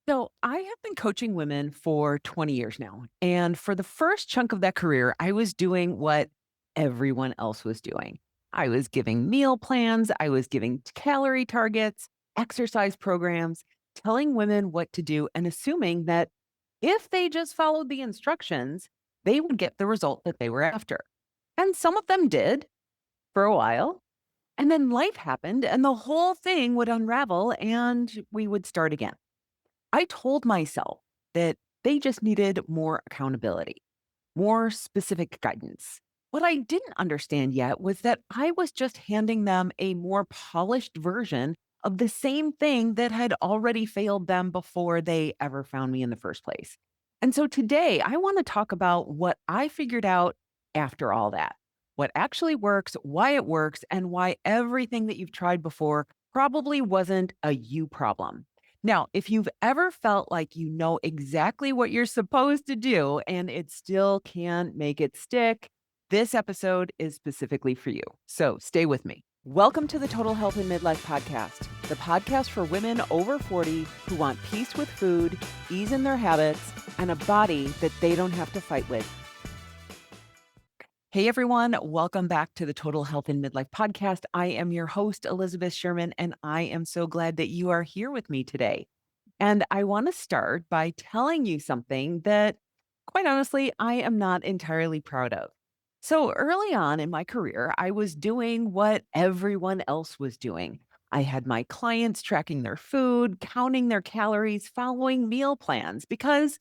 So, I have been coaching women for 20 years now. And for the first chunk of that career, I was doing what everyone else was doing. I was giving meal plans, I was giving calorie targets, exercise programs, telling women what to do, and assuming that if they just followed the instructions, they would get the result that they were after. And some of them did for a while. And then life happened, and the whole thing would unravel, and we would start again. I told myself that they just needed more accountability, more specific guidance. What I didn't understand yet was that I was just handing them a more polished version of the same thing that had already failed them before they ever found me in the first place. And so today I want to talk about what I figured out after all that, what actually works, why it works, and why everything that you've tried before probably wasn't a you problem. Now, if you've ever felt like you know exactly what you're supposed to do and it still can't make it stick, this episode is specifically for you. So stay with me. Welcome to the Total Health and Midlife Podcast, the podcast for women over 40 who want peace with food, ease in their habits, and a body that they don't have to fight with. Hey everyone, welcome back to the Total Health and Midlife Podcast. I am your host, Elizabeth Sherman, and I am so glad that you are here with me today. And I want to start by telling you something that, quite honestly, I am not entirely proud of. So early on in my career, I was doing what everyone else was doing. I had my clients tracking their food, counting their calories, following meal plans, because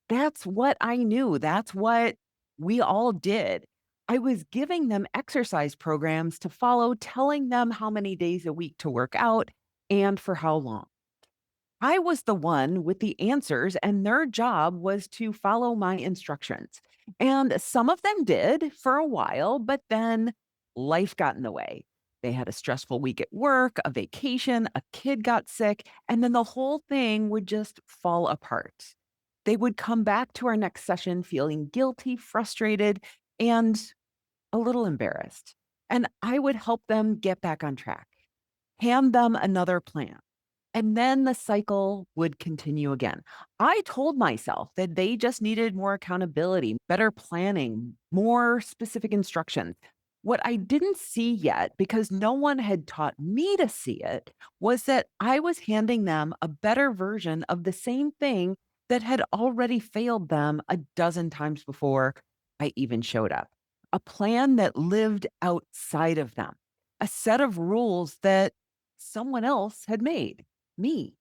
that's what I knew. That's what we all did. I was giving them exercise programs to follow, telling them how many days a week to work out and for how long. I was the one with the answers, and their job was to follow my instructions. And some of them did for a while, but then life got in the way. They had a stressful week at work, a vacation, a kid got sick, and then the whole thing would just fall apart. They would come back to our next session feeling guilty, frustrated, and a little embarrassed. And I would help them get back on track, hand them another plan, and then the cycle would continue again. I told myself that they just needed more accountability, better planning, more specific instructions. What I didn't see yet, because no one had taught me to see it, was that I was handing them a better version of the same thing that had already failed them a dozen times before I even showed up. A plan that lived outside of them, a set of rules that someone else had made me,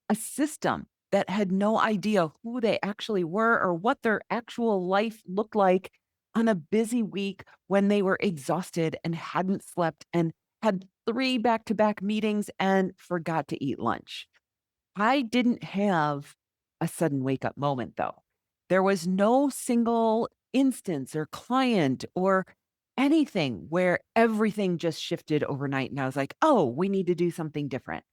a system that had no idea who they actually were or what their actual life looked like on a busy week when they were exhausted and hadn't slept and had three back to back meetings and forgot to eat lunch. I didn't have a sudden wake up moment, though. There was no single instance or client or anything where everything just shifted overnight. And I was like, oh, we need to do something different.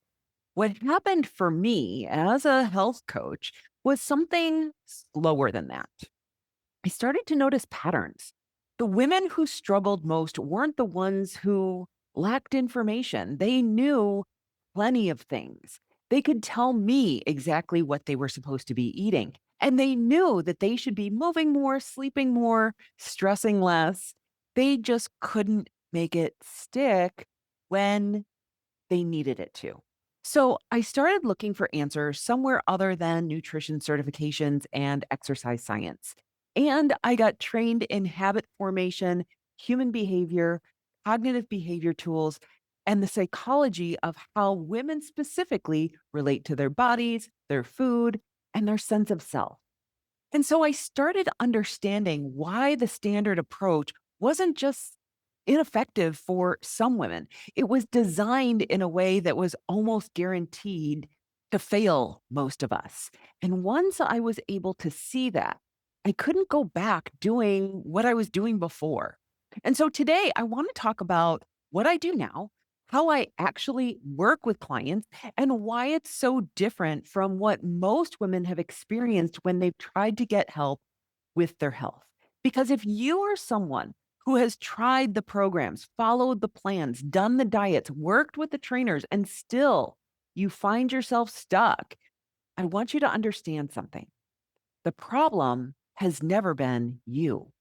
What happened for me as a health coach was something slower than that. I started to notice patterns. The women who struggled most weren't the ones who lacked information. They knew plenty of things. They could tell me exactly what they were supposed to be eating. And they knew that they should be moving more, sleeping more, stressing less. They just couldn't make it stick when they needed it to. So I started looking for answers somewhere other than nutrition certifications and exercise science. And I got trained in habit formation, human behavior, cognitive behavior tools, and the psychology of how women specifically relate to their bodies, their food, and their sense of self. And so I started understanding why the standard approach wasn't just ineffective for some women. It was designed in a way that was almost guaranteed to fail most of us. And once I was able to see that, I couldn't go back doing what I was doing before. And so today I want to talk about what I do now, how I actually work with clients, and why it's so different from what most women have experienced when they've tried to get help with their health. Because if you are someone who has tried the programs, followed the plans, done the diets, worked with the trainers, and still you find yourself stuck, I want you to understand something. The problem has never been you.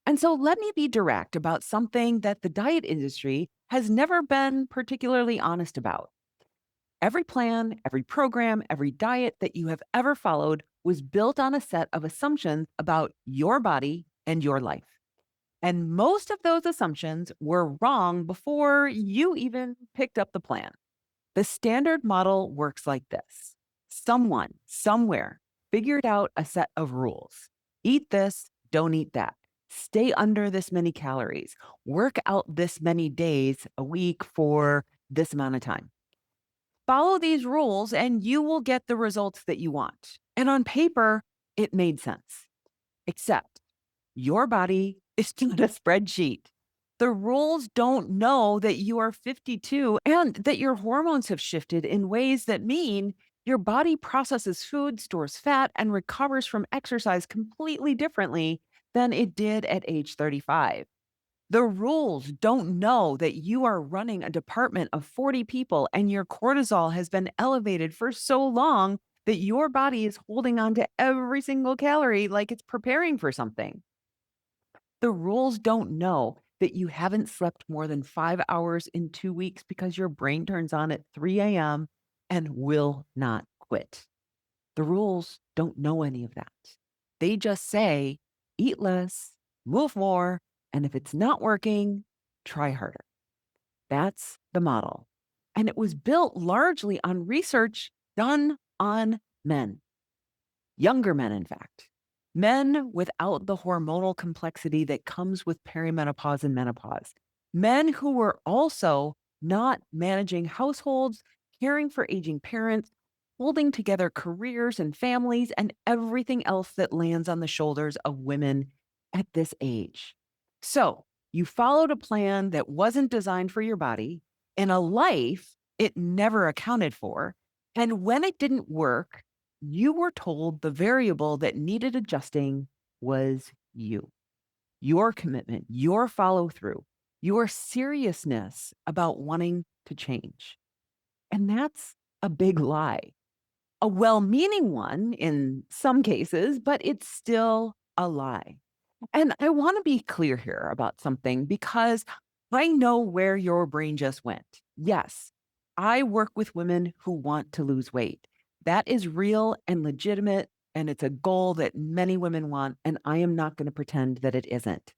And so let me be direct about something that the diet industry has never been particularly honest about. Every plan, every program, every diet that you have ever followed was built on a set of assumptions about your body and your life. And most of those assumptions were wrong before you even picked up the plan. The standard model works like this: someone, somewhere, figured out a set of rules. Eat this, don't eat that. Stay under this many calories. Work out this many days a week for this amount of time. Follow these rules and you will get the results that you want. And on paper, it made sense, except your body is not a spreadsheet. The rules don't know that you are 52 and that your hormones have shifted in ways that mean your body processes food, stores fat, and recovers from exercise completely differently than it did at age 35. The rules don't know that you are running a department of 40 people and your cortisol has been elevated for so long that your body is holding on to every single calorie like it's preparing for something. The rules don't know that you haven't slept more than 5 hours in 2 weeks because your brain turns on at 3 a.m. and will not quit. The rules don't know any of that. They just say, eat less, move more, and if it's not working, try harder. That's the model. And it was built largely on research done on men. Younger men, in fact. Men without the hormonal complexity that comes with perimenopause and menopause. Men who were also not managing households, caring for aging parents, holding together careers and families, and everything else that lands on the shoulders of women at this age. So you followed a plan that wasn't designed for your body in a life it never accounted for. And when it didn't work, you were told the variable that needed adjusting was you, your commitment, your follow through, your seriousness about wanting to change. And that's a big lie, a well meaning one in some cases, but it's still a lie. And I want to be clear here about something because I know where your brain just went. Yes, I work with women who want to lose weight. That is real and legitimate, and it's a goal that many women want. And I am not going to pretend that it isn't.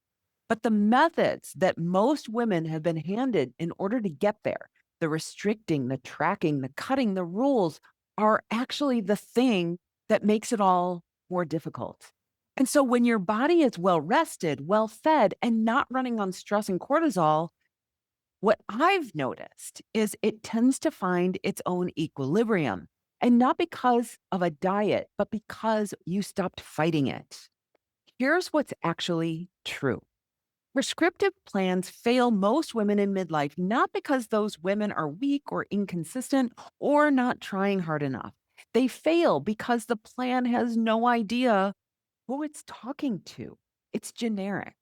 But the methods that most women have been handed in order to get there, the restricting, the tracking, the cutting, the rules, are actually the thing that makes it all more difficult. And so when your body is well rested, well fed, and not running on stress and cortisol, what I've noticed is it tends to find its own equilibrium. And not because of a diet, but because you stopped fighting it. Here's what's actually true. Prescriptive plans fail most women in midlife, not because those women are weak or inconsistent or not trying hard enough. They fail because the plan has no idea who it's talking to. It's generic.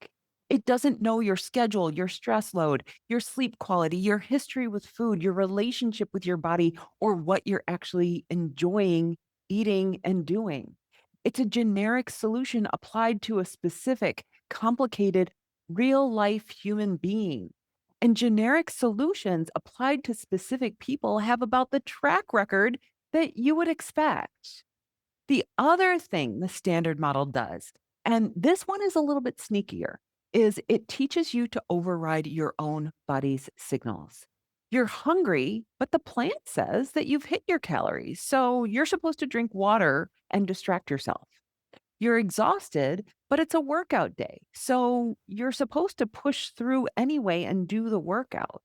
It doesn't know your schedule, your stress load, your sleep quality, your history with food, your relationship with your body, or what you're actually enjoying eating and doing. It's a generic solution applied to a specific, complicated, real life human being. And generic solutions applied to specific people have about the track record that you would expect. The other thing the standard model does, and this one is a little bit sneakier, is it teaches you to override your own body's signals. You're hungry, but the plan says that you've hit your calories. So you're supposed to drink water and distract yourself. You're exhausted, but it's a workout day. So you're supposed to push through anyway and do the workout.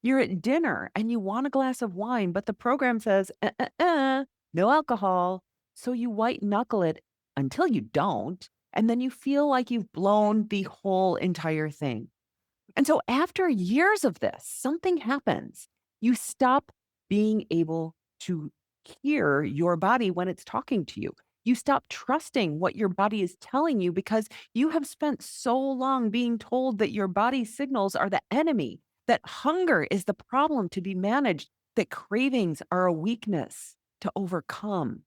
You're at dinner and you want a glass of wine, but the program says, no alcohol. So you white knuckle it until you don't. And then you feel like you've blown the whole entire thing. And so after years of this, something happens. You stop being able to hear your body when it's talking to you. You stop trusting what your body is telling you because you have spent so long being told that your body's signals are the enemy, that hunger is the problem to be managed, that cravings are a weakness. to overcome.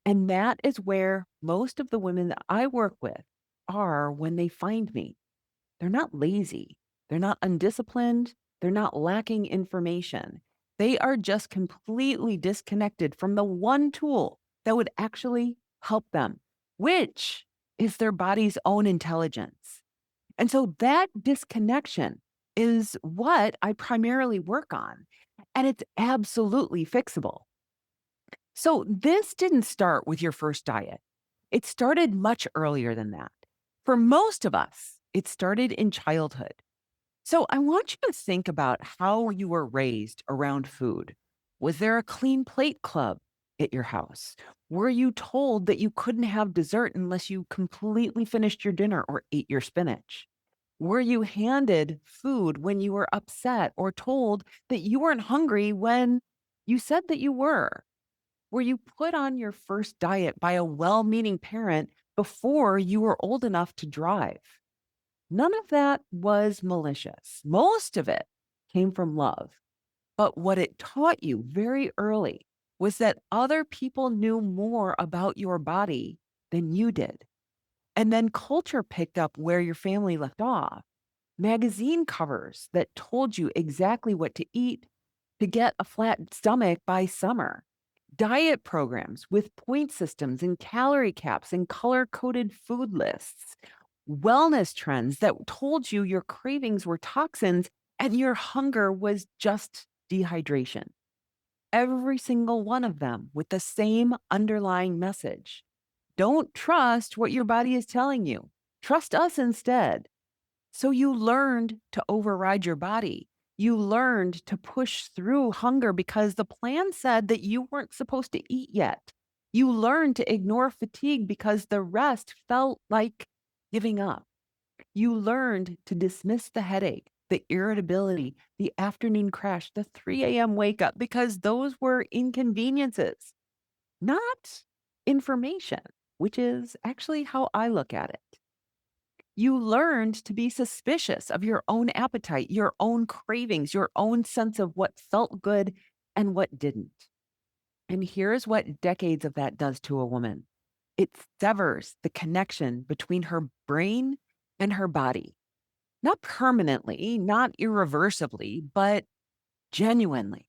And that is where most of the women that I work with are when they find me. They're not lazy. They're not undisciplined. They're not lacking information. They are just completely disconnected from the one tool that would actually help them, which is their body's own intelligence. And so that disconnection is what I primarily work on. And it's absolutely fixable. So this didn't start with your first diet. It started much earlier than that. For most of us, it started in childhood. So I want you to think about how you were raised around food. Was there a clean plate club at your house? Were you told that you couldn't have dessert unless you completely finished your dinner or ate your spinach? Were you handed food when you were upset or told that you weren't hungry when you said that you were? Were you put on your first diet by a well meaning parent before you were old enough to drive? None of that was malicious. Most of it came from love. But what it taught you very early was that other people knew more about your body than you did. And then culture picked up where your family left off. Magazine covers that told you exactly what to eat to get a flat stomach by summer. Diet programs with point systems and calorie caps and color coded food lists. Wellness trends that told you your cravings were toxins and your hunger was just dehydration. Every single one of them with the same underlying message. Don't trust what your body is telling you. Trust us instead. So you learned to override your body. You learned to push through hunger because the plan said that you weren't supposed to eat yet. You learned to ignore fatigue because the rest felt like giving up. You learned to dismiss the headache, the irritability, the afternoon crash, the 3 a.m. wake up because those were inconveniences, not information, which is actually how I look at it. You learned to be suspicious of your own appetite, your own cravings, your own sense of what felt good and what didn't. And here's what decades of that does to a woman: it severs the connection between her brain and her body, not permanently, not irreversibly, but genuinely.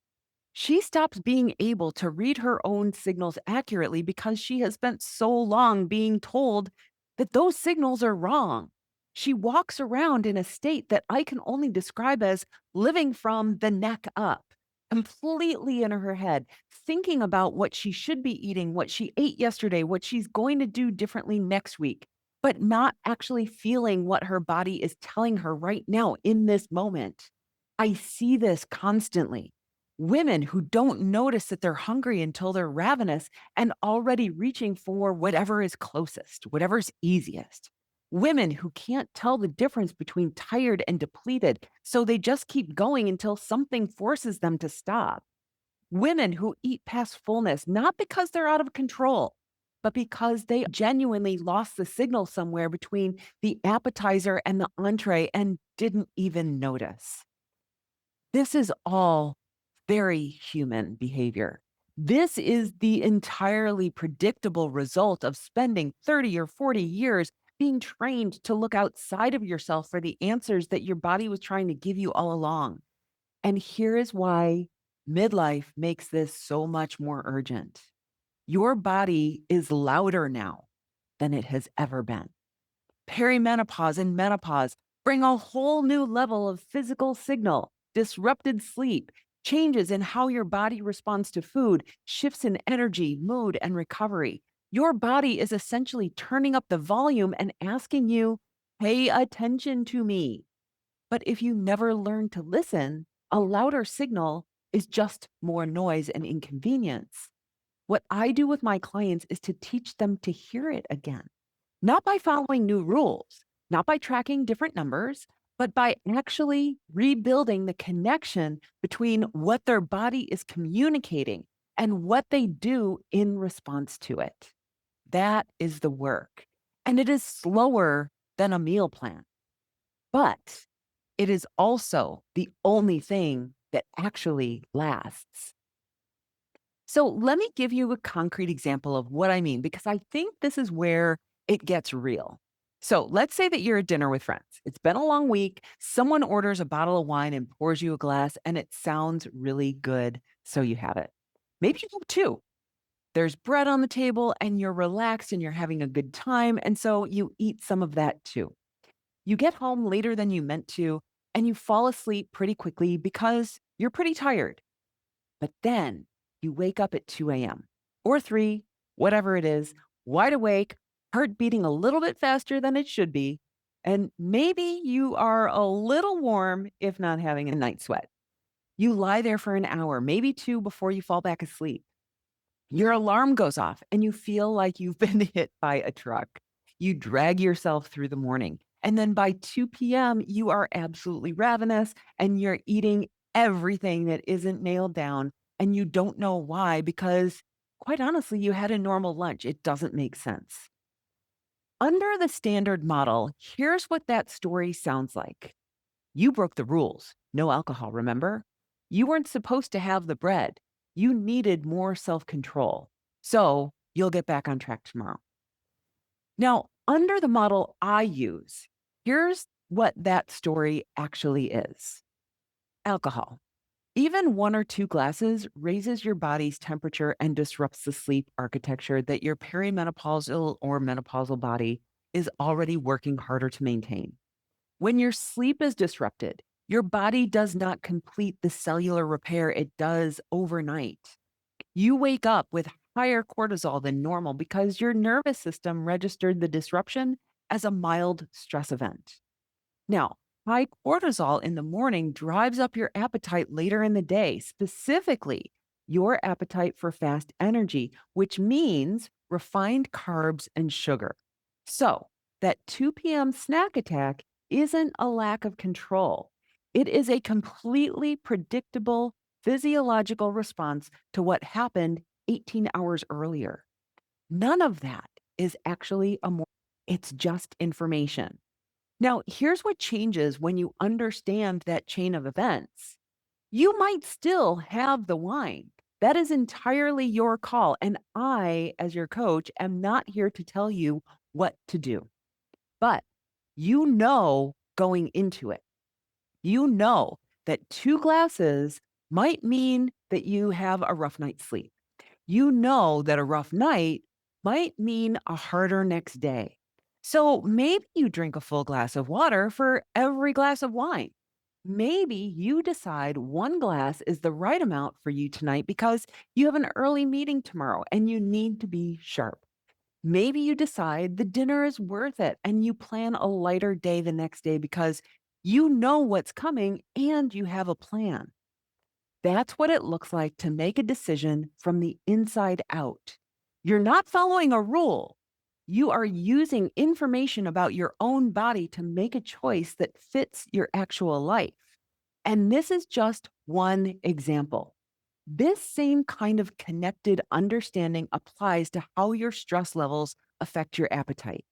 She stops being able to read her own signals accurately because she has spent so long being told that those signals are wrong. She walks around in a state that I can only describe as living from the neck up, completely in her head, thinking about what she should be eating, what she ate yesterday, what she's going to do differently next week, but not actually feeling what her body is telling her right now in this moment. I see this constantly. Women who don't notice that they're hungry until they're ravenous and already reaching for whatever is closest, whatever's easiest. Women who can't tell the difference between tired and depleted, so they just keep going until something forces them to stop. Women who eat past fullness, not because they're out of control, but because they genuinely lost the signal somewhere between the appetizer and the entree and didn't even notice. This is all very human behavior. This is the entirely predictable result of spending 30 or 40 years being trained to look outside of yourself for the answers that your body was trying to give you all along. And here is why midlife makes this so much more urgent. Your body is louder now than it has ever been. Perimenopause and menopause bring a whole new level of physical signal, disrupted sleep, changes in how your body responds to food, shifts in energy, mood, and recovery. Your body is essentially turning up the volume and asking you, pay attention to me. But if you never learn to listen, a louder signal is just more noise and inconvenience. What I do with my clients is to teach them to hear it again, not by following new rules, not by tracking different numbers, but by actually rebuilding the connection between what their body is communicating and what they do in response to it. That is the work. And it is slower than a meal plan, but it is also the only thing that actually lasts. So let me give you a concrete example of what I mean, because I think this is where it gets real. So let's say that you're at dinner with friends. It's been a long week. Someone orders a bottle of wine and pours you a glass, and it sounds really good. So you have it. Maybe you have two. There's bread on the table, and you're relaxed and you're having a good time. And so you eat some of that too. You get home later than you meant to, and you fall asleep pretty quickly because you're pretty tired. But then you wake up at 2 a.m. or 3, whatever it is, wide awake, heart beating a little bit faster than it should be. And maybe you are a little warm, if not having a night sweat. You lie there for an hour, maybe two, before you fall back asleep. Your alarm goes off and you feel like you've been hit by a truck. You drag yourself through the morning. And then by 2 p.m., you are absolutely ravenous and you're eating everything that isn't nailed down. And you don't know why, because quite honestly, you had a normal lunch. It doesn't make sense. Under the standard model, here's what that story sounds like. You broke the rules. No alcohol, remember? You weren't supposed to have the bread. You needed more self control. So you'll get back on track tomorrow. Now, under the model I use, here's what that story actually is: alcohol. Even one or two glasses raises your body's temperature and disrupts the sleep architecture that your perimenopausal or menopausal body is already working harder to maintain. When your sleep is disrupted, your body does not complete the cellular repair it does overnight. You wake up with higher cortisol than normal because your nervous system registered the disruption as a mild stress event. Now, high cortisol in the morning drives up your appetite later in the day, specifically your appetite for fast energy, which means refined carbs and sugar. So, that 2 p.m. snack attack isn't a lack of control. It is a completely predictable physiological response to what happened 18 hours earlier. None of that is actually it's just information. Now, here's what changes when you understand that chain of events. You might still have the wine. That is entirely your call. And I, as your coach, am not here to tell you what to do. But you know going into it, you know that two glasses might mean that you have a rough night's sleep. You know that a rough night might mean a harder next day. So maybe you drink a full glass of water for every glass of wine. Maybe you decide one glass is the right amount for you tonight because you have an early meeting tomorrow and you need to be sharp. Maybe you decide the dinner is worth it and you plan a lighter day the next day because you know what's coming and you have a plan. That's what it looks like to make a decision from the inside out. You're not following a rule. You are using information about your own body to make a choice that fits your actual life. And this is just one example. This same kind of connected understanding applies to how your stress levels affect your appetite,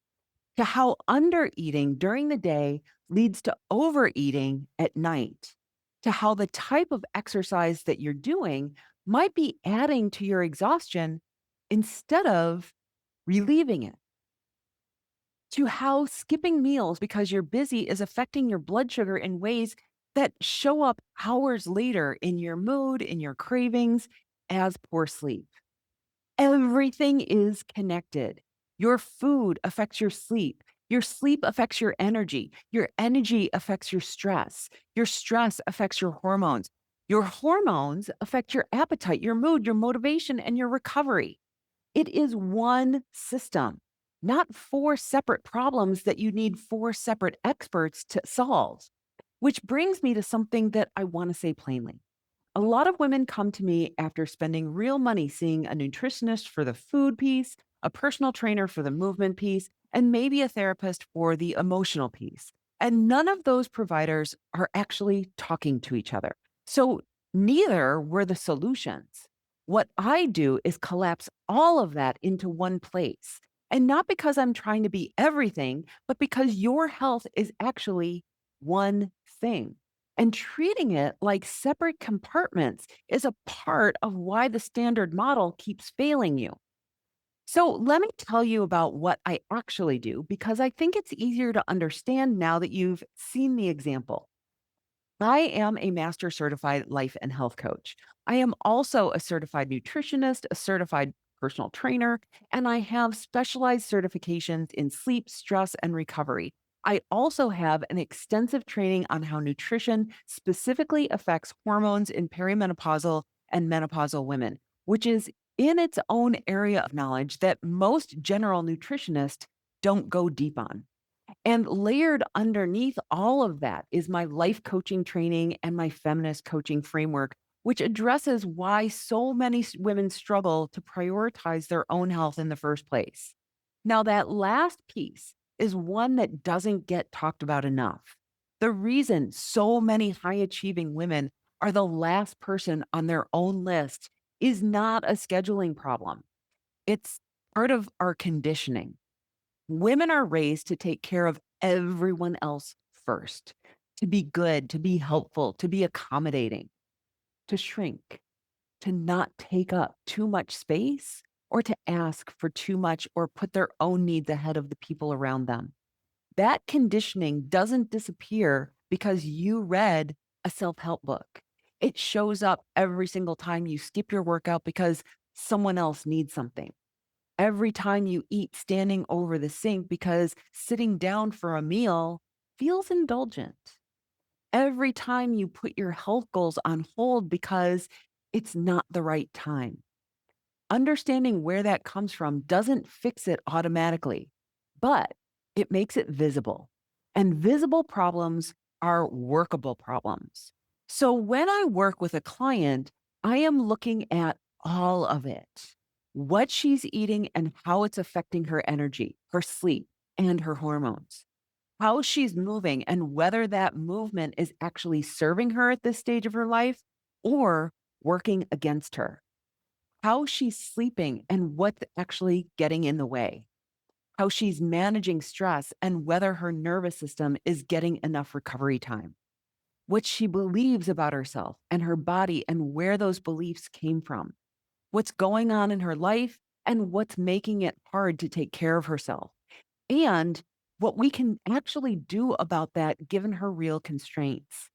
to how undereating during the day leads to overeating at night, to how the type of exercise that you're doing might be adding to your exhaustion instead of relieving it, to how skipping meals because you're busy is affecting your blood sugar in ways that show up hours later in your mood, in your cravings, as poor sleep. Everything is connected. Your food affects your sleep affects your energy affects your stress affects your hormones affect your appetite, your mood, your motivation, and your recovery. It is one system, not four separate problems that you need four separate experts to solve. Which brings me to something that I want to say plainly. A lot of women come to me after spending real money seeing a nutritionist for the food piece, a personal trainer for the movement piece, and maybe a therapist for the emotional piece. And none of those providers are actually talking to each other. So neither were the solutions. What I do is collapse all of that into one place. And not because I'm trying to be everything, but because your health is actually one thing. And treating it like separate compartments is a part of why the standard model keeps failing you. So, let me tell you about what I actually do because I think it's easier to understand now that you've seen the example. I am a master certified life and health coach. I am also a certified nutritionist, a certified personal trainer, and I have specialized certifications in sleep, stress, and recovery. I also have an extensive training on how nutrition specifically affects hormones in perimenopausal and menopausal women, which is in its own area of knowledge that most general nutritionists don't go deep on. And layered underneath all of that is my life coaching training and my feminist coaching framework, which addresses why so many women struggle to prioritize their own health in the first place. Now, that last piece is one that doesn't get talked about enough. The reason so many high achieving women are the last person on their own list is not a scheduling problem, it's part of our conditioning. Women are raised to take care of everyone else first, to be good, to be helpful, to be accommodating, to shrink, to not take up too much space, or to ask for too much or put their own needs ahead of the people around them. That conditioning doesn't disappear because you read a self help book. It shows up every single time you skip your workout because someone else needs something. Every time you eat standing over the sink because sitting down for a meal feels indulgent. Every time you put your health goals on hold because it's not the right time. Understanding where that comes from doesn't fix it automatically, but it makes it visible. And visible problems are workable problems. So when I work with a client, I am looking at all of it, what she's eating and how it's affecting her energy, her sleep, and her hormones, how she's moving, and whether that movement is actually serving her at this stage of her life or working against her, how she's sleeping and what's actually getting in the way, how she's managing stress and whether her nervous system is getting enough recovery time, what she believes about herself and her body and where those beliefs came from, what's going on in her life and what's making it hard to take care of herself, and what we can actually do about that given her real constraints.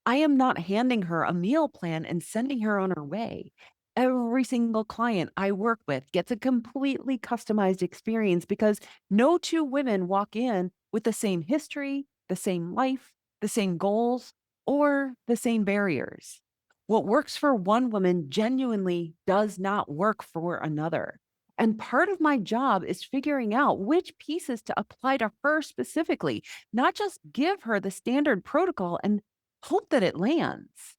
I am not handing her a meal plan and sending her on her way. Every single client I work with gets a completely customized experience because no two women walk in with the same history, the same life, the same goals, or the same barriers. What works for one woman genuinely does not work for another. And part of my job is figuring out which pieces to apply to her specifically, not just give her the standard protocol and hope that it lands.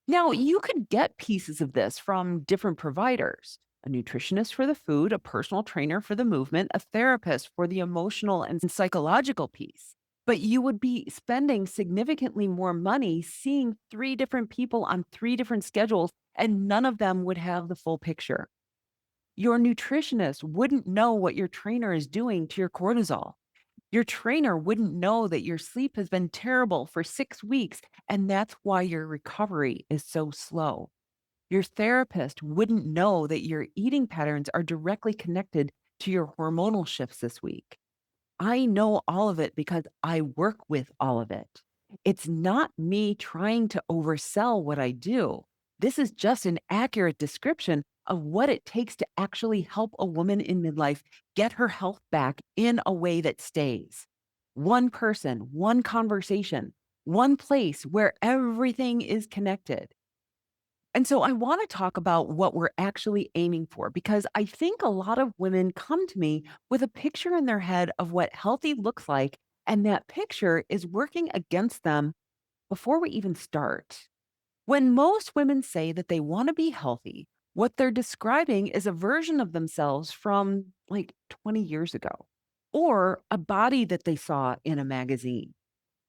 Now, you could get pieces of this from different providers: a nutritionist for the food, a personal trainer for the movement, a therapist for the emotional and psychological piece. But you would be spending significantly more money seeing three different people on three different schedules, and none of them would have the full picture. Your nutritionist wouldn't know what your trainer is doing to your cortisol. Your trainer wouldn't know that your sleep has been terrible for 6 weeks, and that's why your recovery is so slow. Your therapist wouldn't know that your eating patterns are directly connected to your hormonal shifts this week. I know all of it because I work with all of it. It's not me trying to oversell what I do. This is just an accurate description of what it takes to actually help a woman in midlife get her health back in a way that stays. One person, one conversation, one place where everything is connected. And so I want to talk about what we're actually aiming for because I think a lot of women come to me with a picture in their head of what healthy looks like. And that picture is working against them before we even start. When most women say that they want to be healthy, what they're describing is a version of themselves from like 20 years ago, or a body that they saw in a magazine,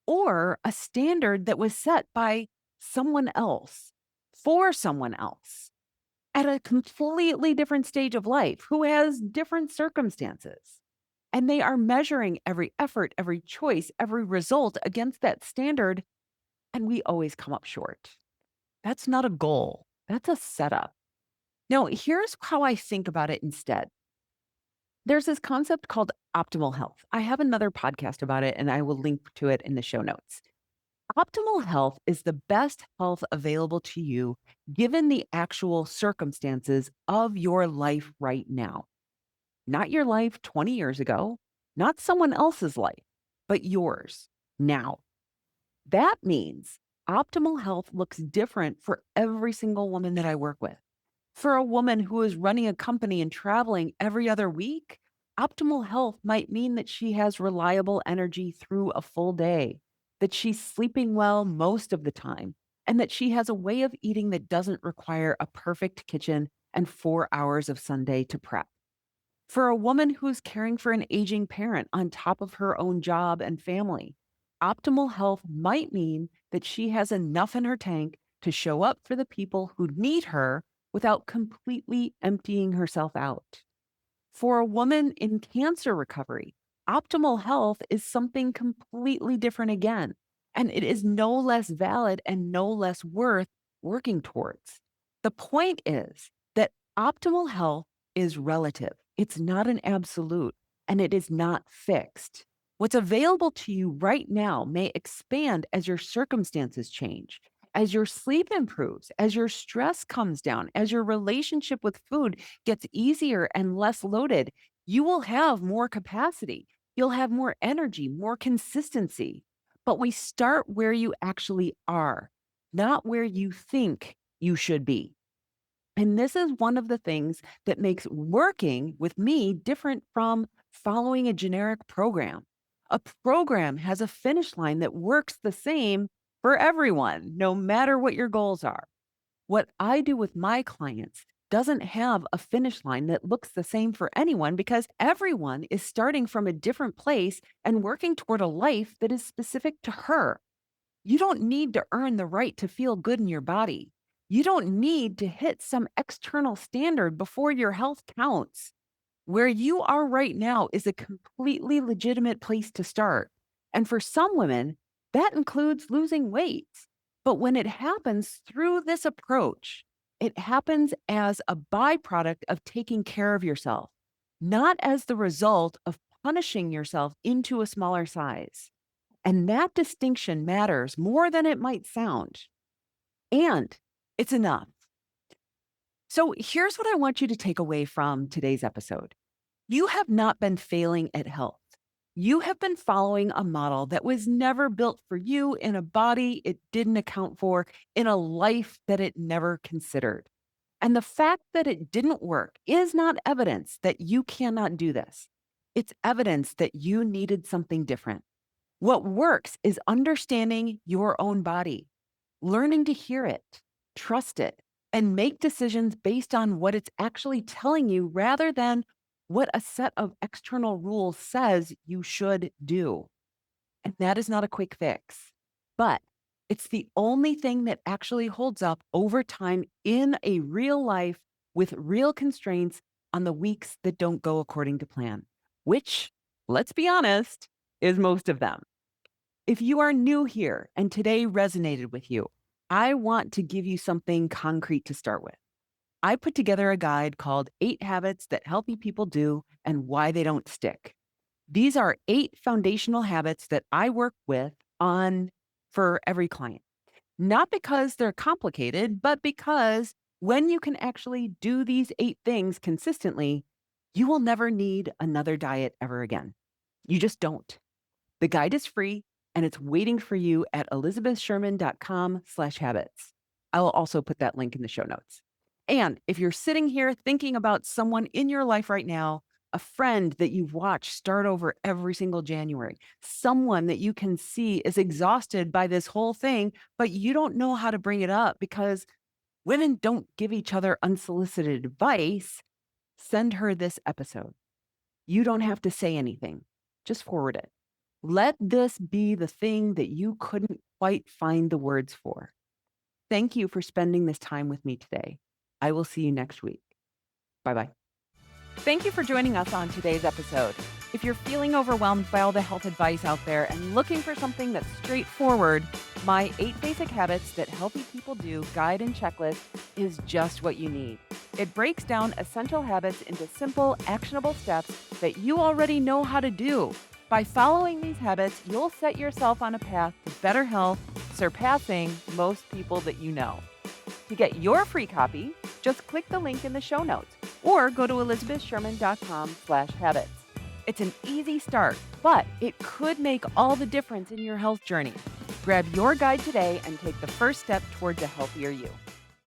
or a standard that was set by someone else for someone else at a completely different stage of life who has different circumstances. And they are measuring every effort, every choice, every result against that standard and we always come up short. That's not a goal, that's a setup. Now, here's how I think about it instead. There's this concept called optimal health. I have another podcast about it, and I will link to it in the show notes. Optimal health is the best health available to you given the actual circumstances of your life right now. Not your life 20 years ago, not someone else's life, but yours now. That means optimal health looks different for every single woman that I work with. For a woman who is running a company and traveling every other week, optimal health might mean that she has reliable energy through a full day, that she's sleeping well most of the time, and that she has a way of eating that doesn't require a perfect kitchen and 4 hours of Sunday to prep. For a woman who's caring for an aging parent on top of her own job and family, optimal health might mean that she has enough in her tank to show up for the people who need her without completely emptying herself out. For a woman in cancer recovery, optimal health is something completely different again, and it is no less valid and no less worth working towards. The point is that optimal health is relative, it's not an absolute, and it is not fixed. What's available to you right now may expand as your circumstances change. As your sleep improves, as your stress comes down, as your relationship with food gets easier and less loaded, you will have more capacity. You'll have more energy, more consistency. But we start where you actually are, not where you think you should be. And this is one of the things that makes working with me different from following a generic program. A program has a finish line that works the same for everyone, no matter what your goals are. What I do with my clients doesn't have a finish line that looks the same for anyone because everyone is starting from a different place and working toward a life that is specific to her. You don't need to earn the right to feel good in your body. You don't need to hit some external standard before your health counts. Where you are right now is a completely legitimate place to start. And for some women, that includes losing weight. But when it happens through this approach, it happens as a byproduct of taking care of yourself, not as the result of punishing yourself into a smaller size. And that distinction matters more than it might sound. And it's enough. So here's what I want you to take away from today's episode. You have not been failing at health. You have been following a model that was never built for you in a body it didn't account for, in a life that it never considered. And the fact that it didn't work is not evidence that you cannot do this. It's evidence that you needed something different. What works is understanding your own body, learning to hear it, trust it, and make decisions based on what it's actually telling you rather than what a set of external rules says you should do. And that is not a quick fix, but it's the only thing that actually holds up over time in a real life with real constraints on the weeks that don't go according to plan, which, let's be honest, is most of them. If you are new here and today resonated with you, I want to give you something concrete to start with. I put together a guide called 8 Habits That Healthy People Do and Why They Don't Stick. These are 8 foundational habits that I work with on for every client. Not because they're complicated, but because when you can actually do these 8 things consistently, you will never need another diet ever again. You just don't. The guide is free and it's waiting for you at elizabethsherman.com/habits. I will also put that link in the show notes. And if you're sitting here thinking about someone in your life right now, a friend that you've watched start over every single January, someone that you can see is exhausted by this whole thing, but you don't know how to bring it up because women don't give each other unsolicited advice, send her this episode. You don't have to say anything, just forward it. Let this be the thing that you couldn't quite find the words for. Thank you for spending this time with me today. I will see you next week. Bye bye. Thank you for joining us on today's episode. If you're feeling overwhelmed by all the health advice out there and looking for something that's straightforward, My 8 Basic Habits That Healthy People Do guide and checklist is just what you need. It breaks down essential habits into simple, actionable steps that you already know how to do. By following these habits, you'll set yourself on a path to better health, surpassing most people that you know. To get your free copy, just click the link in the show notes or go to elizabethsherman.com/habits. It's an easy start, but it could make all the difference in your health journey. Grab your guide today and take the first step towards a healthier you.